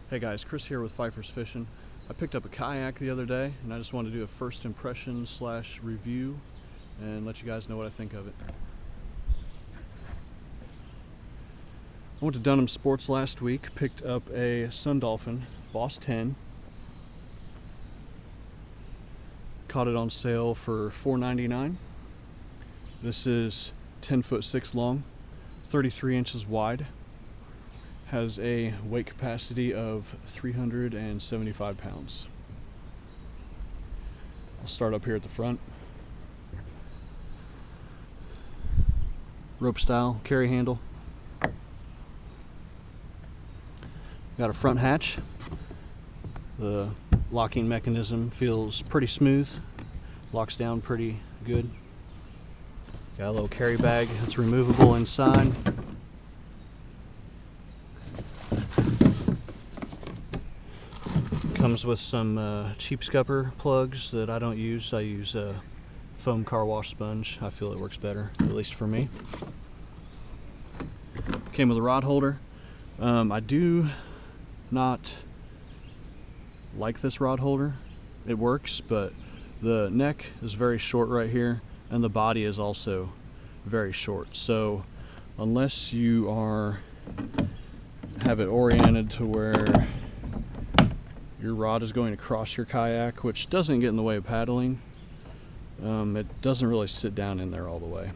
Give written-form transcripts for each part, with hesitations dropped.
Hey guys, Chris here with Pfeiffer's Fishing. I picked up a kayak the other day and I just wanted to do a first impression / review and let you guys know what I think of it. I went to Dunhams Sports last week, picked up a Sundolphin Boss 10. Caught it on sale for $4.99. This is 10'6" long, 33 inches wide. Has a weight capacity of 375 pounds. I'll start up here at the front. Rope style carry handle. Got a front hatch. The locking mechanism feels pretty smooth. Locks down pretty good. Got a little carry bag that's removable inside. Comes with some cheap scupper plugs that I don't use. I use a foam car wash sponge. I feel it works better, at least for me. Came with a rod holder. I do not like this rod holder. It works, but the neck is very short right here, and the body is also very short. So unless you have it oriented to where your rod is going across your kayak, which doesn't get in the way of paddling, it doesn't really sit down in there all the way.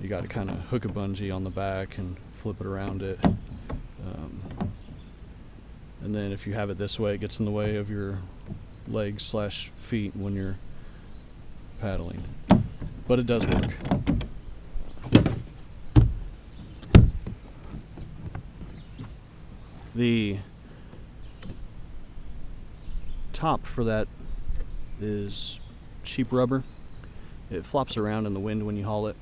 You got to kind of hook a bungee on the back and flip it around it. And then if you have it this way, it gets in the way of your legs / feet when you're paddling. But it does work. The top for that is cheap rubber. It flops around in the wind when you haul it.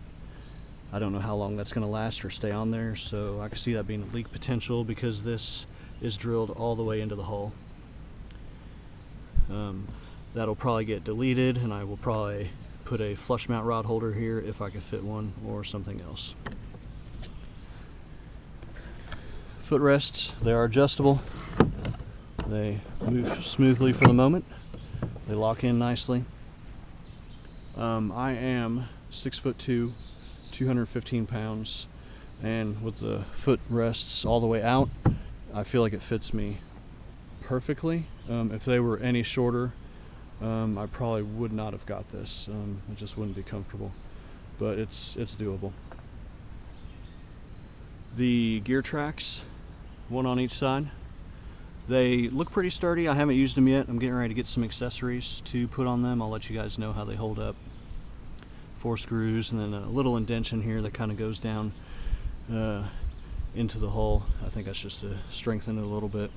I don't know how long that's going to last or stay on there, so I can see that being a leak potential because this is drilled all the way into the hull. That'll probably get deleted, and I will probably put a flush mount rod holder here if I could fit one, or something else. Footrests, they are adjustable. They move smoothly for the moment. They lock in nicely. I am 6'2", 215 pounds, and with the footrests all the way out, I feel like it fits me perfectly. If they were any shorter, I probably would not have got this. It just wouldn't be comfortable, but it's doable. The gear tracks, one on each side. They look pretty sturdy. I haven't used them yet. I'm getting ready to get some accessories to put on them. I'll let you guys know how they hold up. 4 screws and then a little indention here that kind of goes down into the hull. I think that's just to strengthen it a little bit.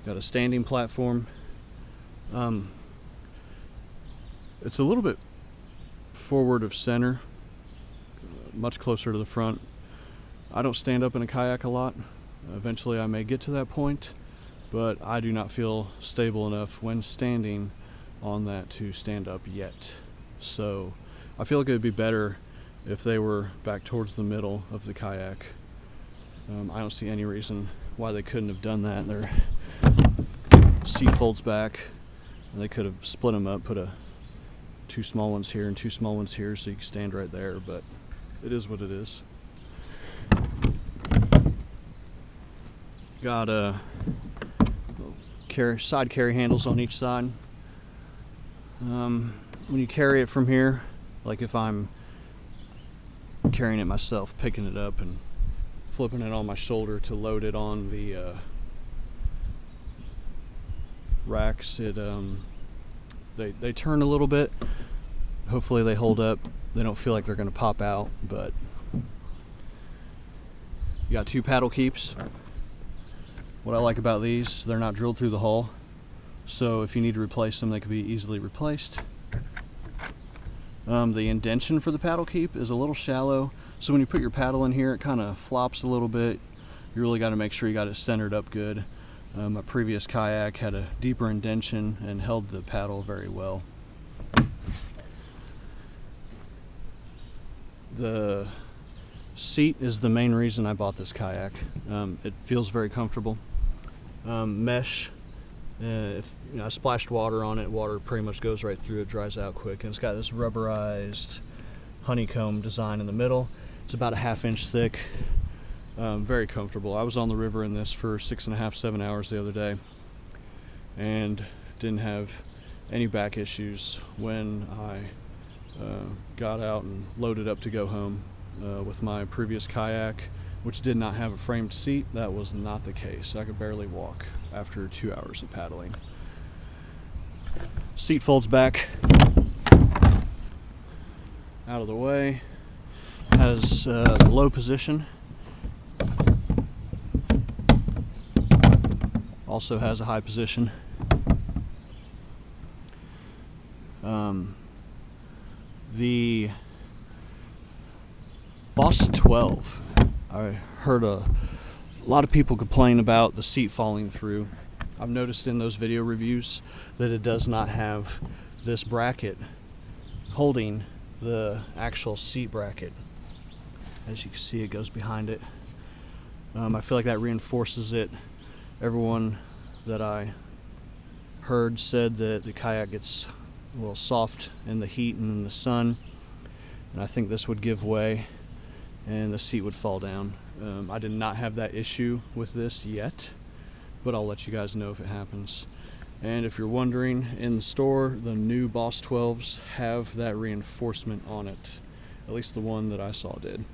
Got a standing platform. It's a little bit forward of center, much closer to the front. I don't stand up in a kayak a lot. Eventually I may get to that point, but I do not feel stable enough when standing on that to stand up yet. So I feel like it would be better if they were back towards the middle of the kayak. I don't see any reason why they couldn't have done that. Their seat folds back, and they could have split them up, put 2 small ones here and 2 small ones here so you can stand right there, but it is what it is. Got side carry handles on each side. When you carry it from here, like if I'm carrying it myself, picking it up and flipping it on my shoulder to load it on the racks, they turn a little bit. Hopefully they hold up. They don't feel like they're going to pop out, but you got 2 paddle keeps. What I like about these, they're not drilled through the hull, so if you need to replace them, they can be easily replaced. The indention for the paddle keep is a little shallow, so when you put your paddle in here, it kind of flops a little bit. You really got to make sure you got it centered up good. My previous kayak had a deeper indention and held the paddle very well. The seat is the main reason I bought this kayak. It feels very comfortable. mesh. If I splashed water on it, water pretty much goes right through it, dries out quick, and it's got this rubberized honeycomb design in the middle. It's about a 1/2 inch thick. Very comfortable. I was on the river in this for 6.5, 7 hours the other day, and didn't have any back issues when I got out and loaded up to go home with my previous kayak, which did not have a framed seat. That was not the case. I could barely walk after 2 hours of paddling. Seat folds back out of the way. Has the low position. Also has a high position. The Boss 12. I heard a lot of people complain about the seat falling through. I've noticed in those video reviews that it does not have this bracket holding the actual seat bracket. As you can see, it goes behind it. I feel like that reinforces it. Everyone that I heard said that the kayak gets a little soft in the heat and in the sun, and I think this would give way and the seat would fall down. I did not have that issue with this yet, but I'll let you guys know if it happens. And if you're wondering, in the store, the new Boss 12s have that reinforcement on it. At least the one that I saw did.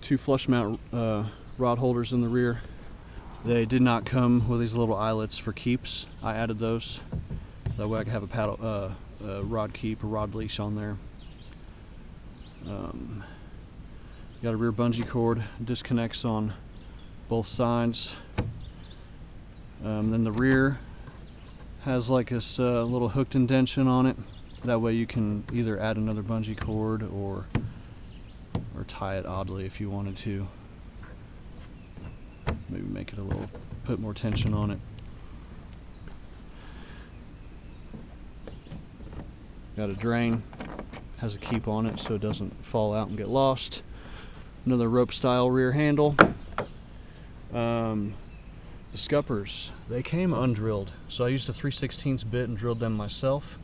2 flush mount rod holders in the rear. They did not come with these little eyelets for keeps. I added those. That way I could have a paddle, rod keep, a rod leash on there. Got a rear bungee cord, disconnects on both sides. Then the rear has like this little hooked indention on it. That way you can either add another bungee cord or tie it oddly if you wanted to. Maybe make it a little, put more tension on it. Got a drain, has a keep on it so it doesn't fall out and get lost. Another rope style rear handle. The scuppers, they came undrilled, so I used a 3/16 bit and drilled them myself.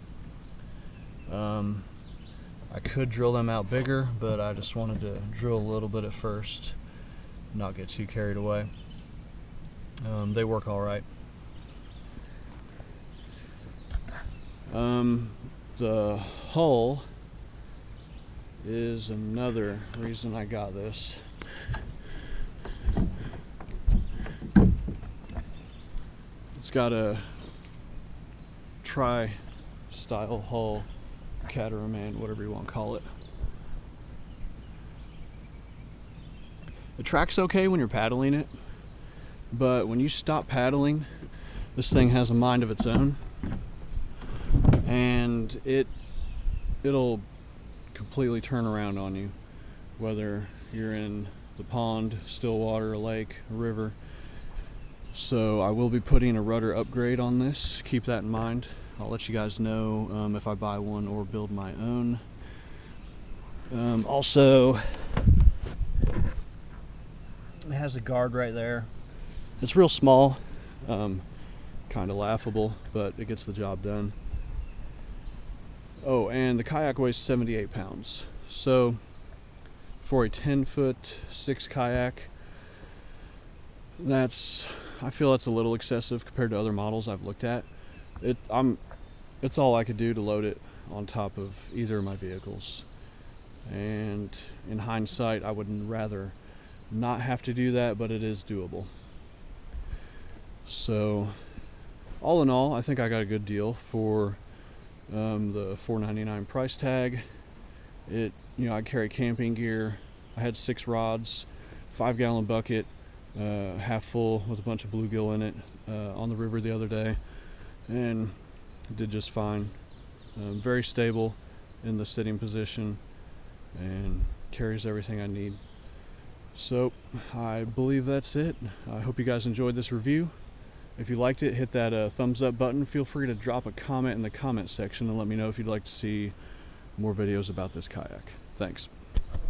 I could drill them out bigger, but I just wanted to drill a little bit at first, not get too carried away. They work all right. The hull is another reason I got this. It's got a tri-style hull, catamaran, whatever you want to call it. The track's okay when you're paddling it, but when you stop paddling, this thing has a mind of its own, and it'll completely turn around on you, whether you're in the pond, still water, a lake, a river. So I will be putting a rudder upgrade on this. Keep that in mind. I'll let you guys know if I buy one or build my own. Also, it has a guard right there. It's real small, kind of laughable, but it gets the job done. Oh, and the kayak weighs 78 pounds. So for a 10-foot 6 kayak, I feel that's a little excessive compared to other models I've looked at. It's all I could do to load it on top of either of my vehicles. And in hindsight, I would rather not have to do that, but it is doable. So all in all, I think I got a good deal for the $4.99 price tag. I carry camping gear. I had 6 rods, 5-gallon bucket, half full with a bunch of bluegill in it on the river the other day, and did just fine. Very stable in the sitting position and carries everything I need. So I believe that's it. I hope you guys enjoyed this review. If you liked it, hit that thumbs up button. Feel free to drop a comment in the comment section and let me know if you'd like to see more videos about this kayak. Thanks.